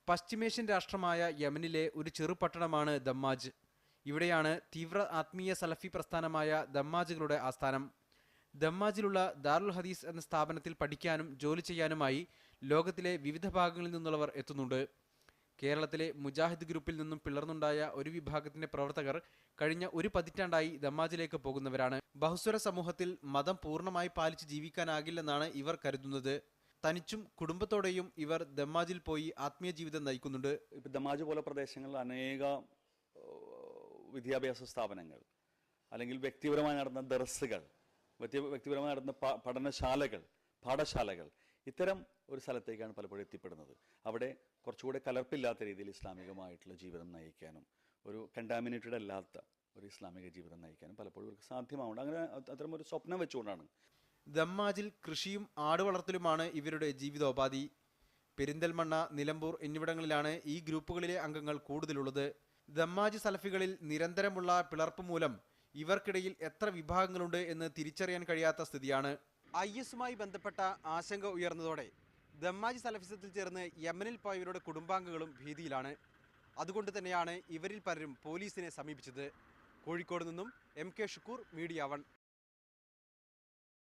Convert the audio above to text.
പശ്ചിമേഷ്യൻ രാഷ്ട്രമായ യമനിലെ ഒരു ചെറുപട്ടണമാണ് ദമ്മാജ്. ഇവിടെയാണ് തീവ്ര ആത്മീയ സലഫി പ്രസ്ഥാനമായ ദമ്മാജുകളുടെ ആസ്ഥാനം. ദമ്മാജിലുള്ള ദാറുൽ ഹദീസ് എന്ന സ്ഥാപനത്തിൽ പഠിക്കാനും ജോലി ചെയ്യാനുമായി ലോകത്തിലെ വിവിധ ഭാഗങ്ങളിൽ നിന്നുള്ളവർ എത്തുന്നുണ്ട്. കേരളത്തിലെ മുജാഹിദ് ഗ്രൂപ്പിൽ നിന്നും പിളർന്നുണ്ടായ ഒരു വിഭാഗത്തിന്റെ പ്രവർത്തകർ കഴിഞ്ഞ ഒരു പതിറ്റാണ്ടായി ദമ്മാജിലേക്ക് പോകുന്നവരാണ്. ബഹുസ്വര സമൂഹത്തിൽ മതം പൂർണ്ണമായി പാലിച്ച് ജീവിക്കാനാകില്ലെന്നാണ് ഇവർ കരുതുന്നത്. തനിച്ചും കുടുംബത്തോടെയും ഇവർ ദമ്മാജിൽ പോയി ആത്മീയ ജീവിതം നയിക്കുന്നുണ്ട്. ദമ്മാജ് പോലെ പ്രദേശങ്ങളിൽ അനേക വിദ്യാഭ്യാസ സ്ഥാപനങ്ങൾ അല്ലെങ്കിൽ വ്യക്തിപരമായി നടന്ന ദർസുകൾ, വ്യക്തിപരമായി നടന്ന പാഠശാലകൾ ഇത്തരം ഒരു സ്ഥലത്തേക്കാണ് പലപ്പോഴും എത്തിപ്പെടുന്നത്. അവിടെ കുറച്ചുകൂടെ കലർപ്പില്ലാത്ത രീതിയിൽ ഇസ്ലാമികമായിട്ടുള്ള ജീവിതം നയിക്കാനും ഒരു കണ്ടാമിനേറ്റഡ് അല്ലാത്ത ഒരു ഇസ്ലാമിക ജീവിതം നയിക്കാനും പലപ്പോഴും ഇവർക്ക് സാധ്യമാവുണ്ട്. അങ്ങനെ അത്തരം ഒരു സ്വപ്നം വെച്ചുകൊണ്ടാണ്. ദമ്മാജിൽ കൃഷിയും ആടുവളർത്തലുമാണ് ഇവരുടെ ജീവിതോപാധി. പെരിന്തൽമണ്ണ, നിലമ്പൂർ എന്നിവിടങ്ങളിലാണ് ഈ ഗ്രൂപ്പുകളിലെ അംഗങ്ങൾ കൂടുതലുള്ളത്. ദമ്മാജ് സലഫികളിൽ നിരന്തരമുള്ള പിളർപ്പ് മൂലം ഇവർക്കിടയിൽ എത്ര വിഭാഗങ്ങളുണ്ട് എന്ന് തിരിച്ചറിയാൻ കഴിയാത്ത സ്ഥിതിയാണ്. IS-മായി ബന്ധപ്പെട്ട ആശങ്ക ഉയർന്നതോടെ ദമ്മാജ് സലഫിസത്തിൽ ചേർന്ന് യമനിൽ പോയവരുടെ കുടുംബാംഗങ്ങളും ഭീതിയിലാണ്. അതുകൊണ്ട് തന്നെയാണ് ഇവരിൽ പലരും പോലീസിനെ സമീപിച്ചത്. കോഴിക്കോട് നിന്നും MK ഷുക്കൂർ, മീഡിയ 1.